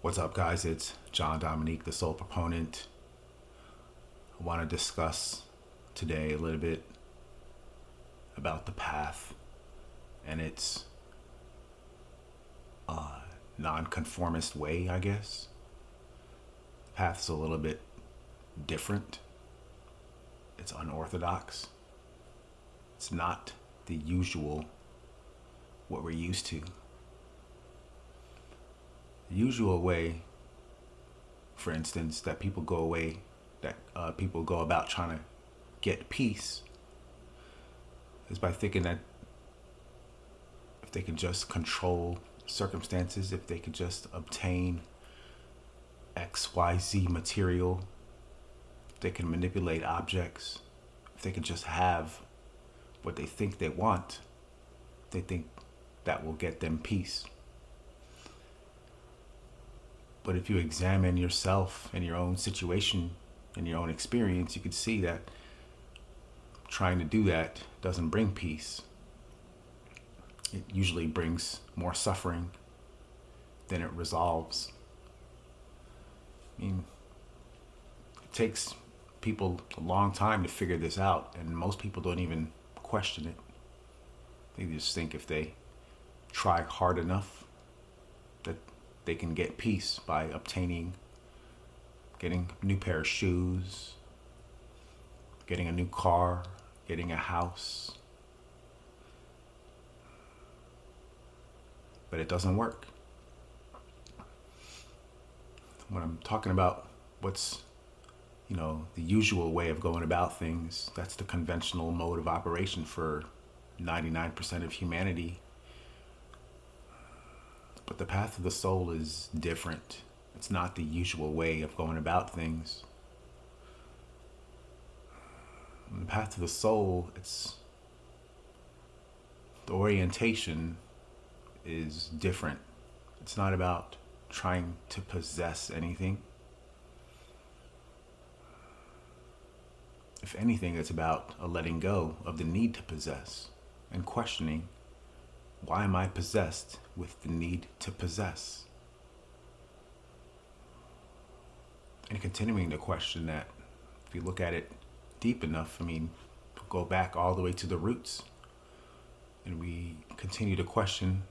What's up, guys? It's John Dominique, the Soul Proponent. I want to discuss today a little bit about the path and its nonconformist way, I guess. The path's a little bit different. It's unorthodox. It's not the usual, what we're used to. The usual way, for instance, that people go about trying to get peace is by thinking that if they can just control circumstances, if they could just obtain XYZ material, if they can manipulate objects, if they can just have what they think they want, they think that will get them peace. But if you examine yourself and your own situation and your own experience, you could see that trying to do that doesn't bring peace. It usually brings more suffering than it resolves. I mean, it takes people a long time to figure this out, and most people don't even question it. They just think if they try hard enough that they can get peace by getting a new pair of shoes, getting a new car, getting a house. But it doesn't work. When I'm talking about what's, the usual way of going about things, that's the conventional mode of operation for 99% of humanity. But the path of the soul is different. It's not the usual way of going about things. In the path of the soul, the orientation is different. It's not about trying to possess anything. If anything, it's about a letting go of the need to possess and questioning, why am I possessed with the need to possess? And continuing to question that, if you look at it deep enough, go back all the way to the roots, and we continue to question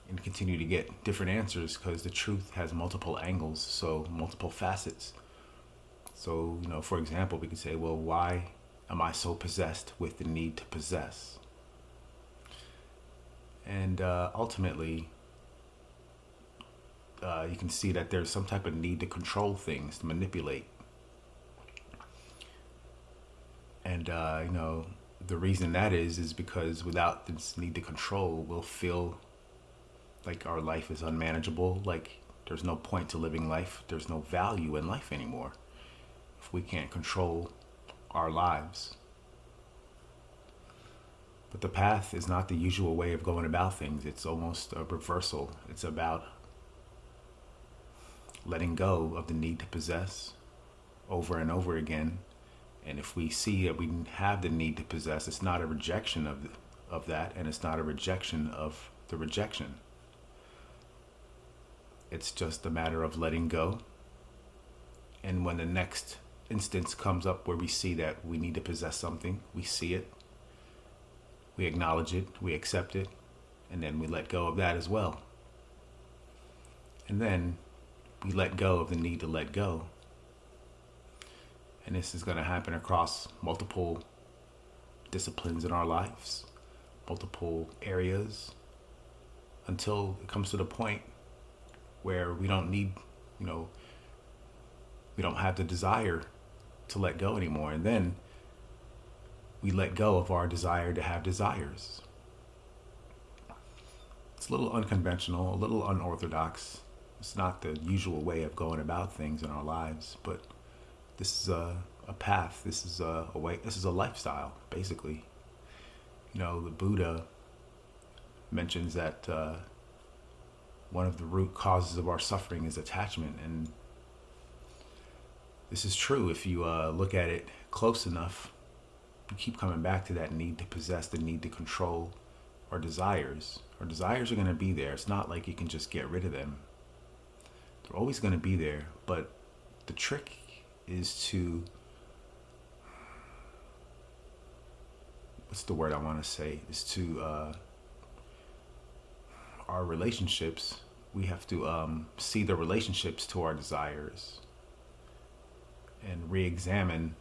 and continue to get different answers, because the truth has multiple angles, so multiple facets. So, for example, we could say, well, why am I so possessed with the need to possess? And ultimately, you can see that there's some type of need to control things, to manipulate. And, the reason that is because without this need to control, we'll feel like our life is unmanageable, like there's no point to living life, there's no value in life anymore if we can't control our lives. But the path is not the usual way of going about things. It's almost a reversal. It's about letting go of the need to possess over and over again. And if we see that we have the need to possess, it's not a rejection of that, and it's not a rejection of the rejection. It's just a matter of letting go. And when the next instance comes up where we see that we need to possess something, we see it, we acknowledge it, we accept it, and then we let go of that as well. And then we let go of the need to let go. And this is going to happen across multiple disciplines in our lives, multiple areas, until it comes to the point where we don't need, we don't have the desire to let go anymore. And then we let go of our desire to have desires. It's a little unconventional, a little unorthodox. It's not the usual way of going about things in our lives, but this is a path. This is a way. This is a lifestyle, basically. The Buddha mentions that one of the root causes of our suffering is attachment, and this is true. If you look at it close enough, you keep coming back to that need to possess, the need to control our desires. Our desires are going to be there. It's not like you can just get rid of them. They're always going to be there. But the trick is to, what's the word I want to say? Is to, our relationships, we have to see the relationships to our desires and re-examine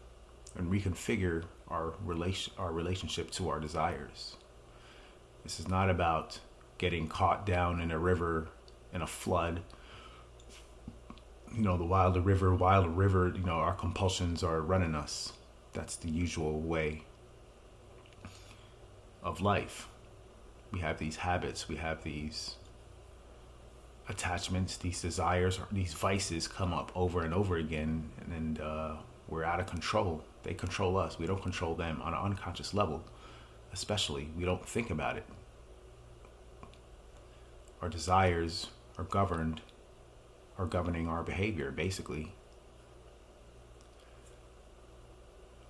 and reconfigure our relationship to our desires. This is not about getting caught down in a river, in a flood. The wilder river, our compulsions are running us. That's the usual way of life. We have these habits, we have these attachments, these desires, these vices come up over and over again, and we're out of control. They control us. We don't control them on an unconscious level, especially. We don't think about it. Our desires are governing our behavior, basically.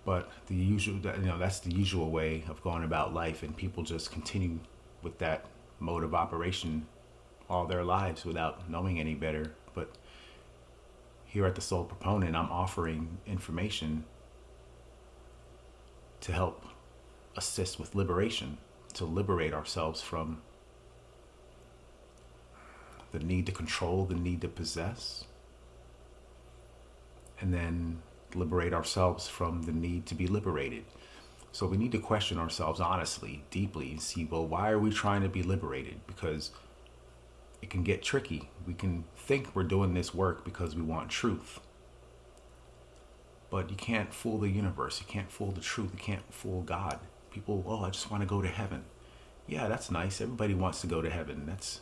But that's the usual way of going about life, and people just continue with that mode of operation all their lives without knowing any better. But here at the Soul Proponent, I'm offering information to help assist with liberation, to liberate ourselves from the need to control, the need to possess, and then liberate ourselves from the need to be liberated. So we need to question ourselves honestly, deeply, and see, well, why are we trying to be liberated? Because it can get tricky. We can think we're doing this work because we want truth. But you can't fool the universe. You can't fool the truth. You can't fool God. People, I just want to go to heaven. Yeah, that's nice. Everybody wants to go to heaven. That's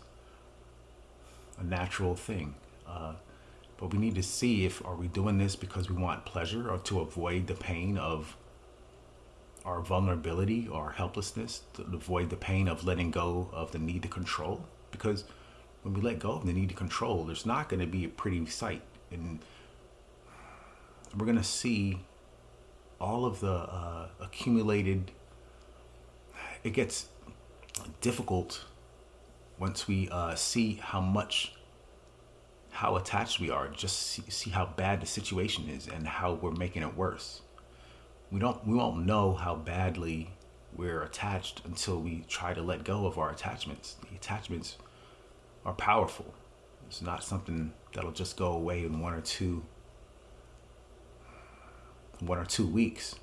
a natural thing. But we need to see are we doing this because we want pleasure or to avoid the pain of our vulnerability or helplessness, to avoid the pain of letting go of the need to control. Because when we let go of the need to control, there's not going to be a pretty sight. And we're going to see all of the accumulated, it gets difficult once we see how attached we are, just see how bad the situation is and how we're making it worse. We won't know how badly we're attached until we try to let go of our attachments. The attachments are powerful. It's not something that'll just go away in one or two weeks.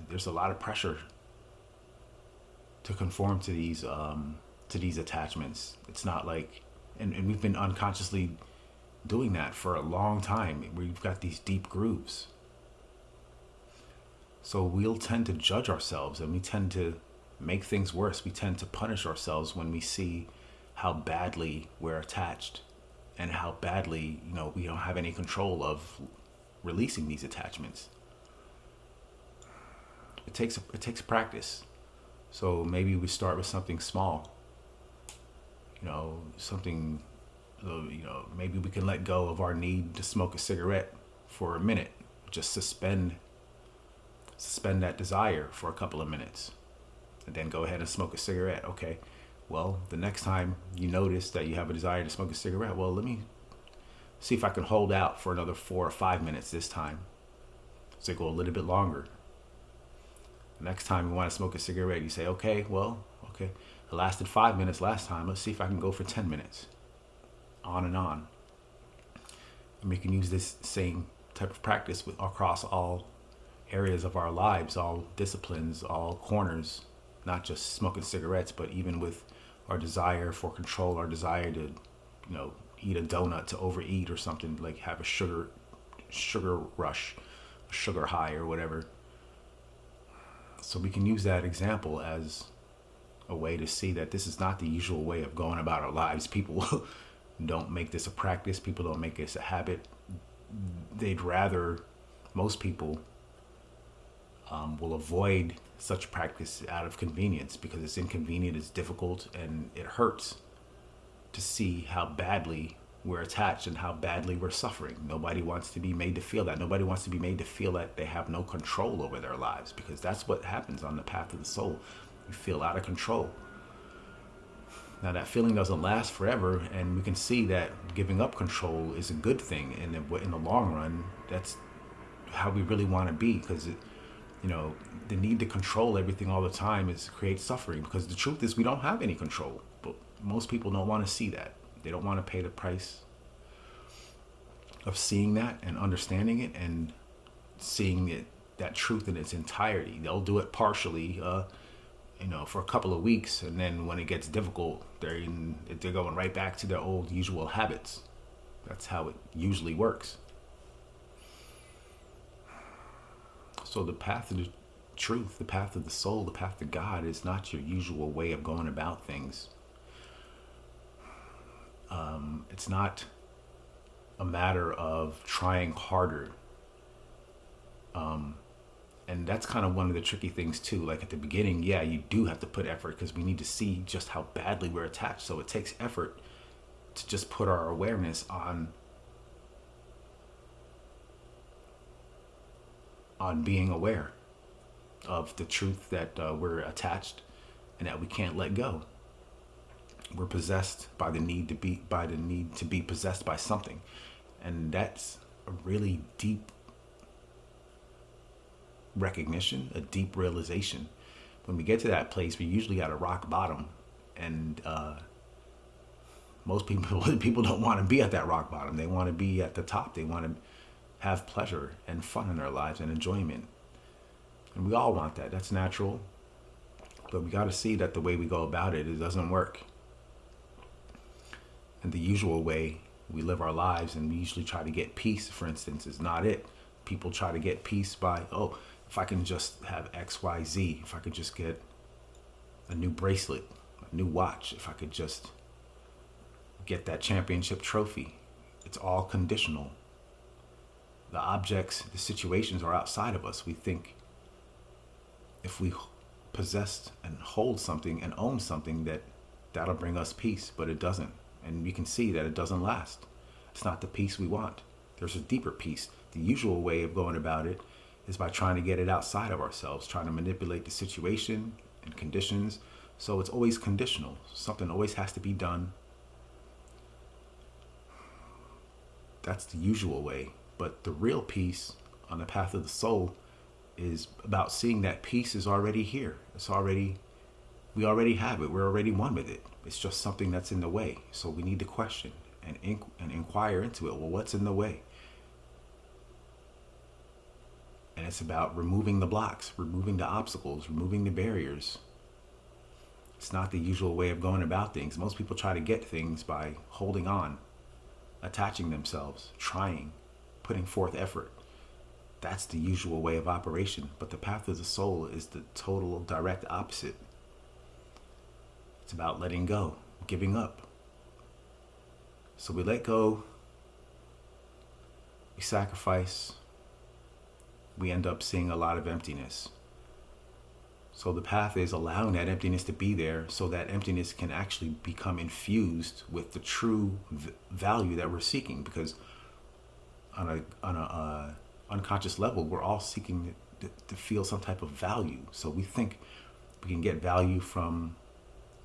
There's a lot of pressure to conform to these attachments. It's not like, and we've been unconsciously doing that for a long time. We've got these deep grooves. So we'll tend to judge ourselves, and we tend to make things worse. We tend to punish ourselves when we see how badly we're attached and how badly, we don't have any control of releasing these attachments. It takes practice. So maybe we start with something small. Maybe we can let go of our need to smoke a cigarette for a minute. Just suspend that desire for a couple of minutes, and then go ahead and smoke a cigarette. Okay, well, the next time you notice that you have a desire to smoke a cigarette, well, let me see if I can hold out for another 4 or 5 minutes this time. So go a little bit longer. The next time you want to smoke a cigarette, you say, okay, it lasted 5 minutes last time. Let's see if I can go for 10 minutes. On and on. And we can use this same type of practice across all areas of our lives, all disciplines, all corners, not just smoking cigarettes, but even with our desire for control, our desire to, eat a donut, to overeat or something, like have a sugar rush, a sugar high or whatever. So we can use that example as a way to see that this is not the usual way of going about our lives. People don't make this a practice. People don't make this a habit. Most people will avoid such practice out of convenience, because it's inconvenient, it's difficult, and it hurts to see how badly we're attached and how badly we're suffering. Nobody wants to be made to feel that. Nobody wants to be made to feel that they have no control over their lives, because that's what happens on the path of the soul. You feel out of control. Now that feeling doesn't last forever, and we can see that giving up control is a good thing. And in the long run, that's how we really want to be, because the need to control everything all the time is creates suffering. Because the truth is, we don't have any control, but most people don't want to see that. They don't want to pay the price of seeing that and understanding it and seeing it, that truth in its entirety. They'll do it partially, for a couple of weeks, and then when it gets difficult, they're going right back to their old usual habits. That's how it usually works. So the path of the truth, the path of the soul, the path to God is not your usual way of going about things. It's not a matter of trying harder. And that's kind of one of the tricky things too. Like at the beginning, yeah, you do have to put effort because we need to see just how badly we're attached. So it takes effort to just put our awareness on being aware of the truth that we're attached and that we can't let go. We're possessed by the need to be possessed by something. And that's a really deep recognition, a deep realization. When we get to that place, we usually at a rock bottom, and most people don't want to be at that rock bottom. They want to be at the top. They want to have pleasure and fun in their lives and enjoyment, and we all want that. That's natural, but we got to see that the way we go about it doesn't work. And the usual way we live our lives, and we usually try to get peace, for instance, is not it. People try to get peace by, if I can just have X, Y, Z, if I could just get a new bracelet, a new watch, if I could just get that championship trophy. It's all conditional. The objects, the situations are outside of us. We think if we possess and hold something and own something, that'll bring us peace, but it doesn't. And we can see that it doesn't last. It's not the peace we want. There's a deeper peace. The usual way of going about it is by trying to get it outside of ourselves, trying to manipulate the situation and conditions. So it's always conditional. Something always has to be done. That's the usual way. But the real peace on the path of the soul is about seeing that peace is already here. We already have it. We're already one with it. It's just something that's in the way. So we need to question and inquire into it. Well, what's in the way? And it's about removing the blocks, removing the obstacles, removing the barriers. It's not the usual way of going about things. Most people try to get things by holding on, attaching themselves, trying, putting forth effort. That's the usual way of operation. But the path of the soul is the total direct opposite. It's about letting go, giving up. So we let go, we sacrifice, we end up seeing a lot of emptiness. So the path is allowing that emptiness to be there so that emptiness can actually become infused with the true value that we're seeking. Because on a unconscious level, we're all seeking to feel some type of value. So we think we can get value from,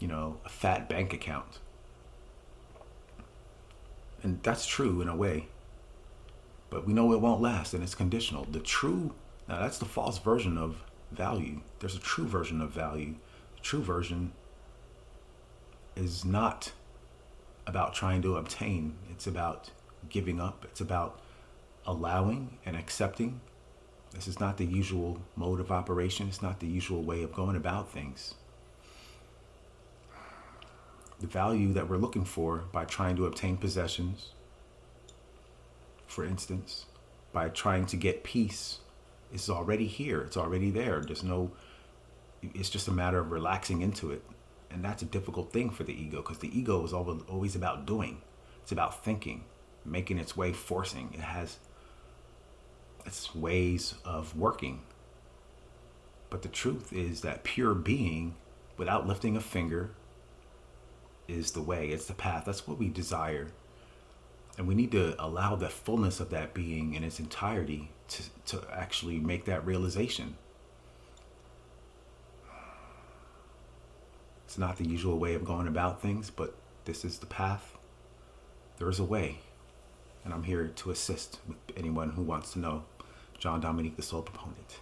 a fat bank account. And that's true in a way. But we know it won't last, and it's conditional. Now that's the false version of value. There's a true version of value. The true version is not about trying to obtain. It's about giving up. It's about allowing and accepting. This is not the usual mode of operation. It's not the usual way of going about things. The value that we're looking for by trying to obtain possessions, for instance, by trying to get peace, is already here. It's already there. It's just a matter of relaxing into it. And that's a difficult thing for the ego, because the ego is always about doing. It's about thinking, making its way, forcing. It has its ways of working. But the truth is that pure being, without lifting a finger, is the way. It's the path. That's what we desire. And we need to allow the fullness of that being in its entirety to actually make that realization. It's not the usual way of going about things, but this is the path. There is a way, and I'm here to assist with anyone who wants to know. John Dominique, the Soul Proponent.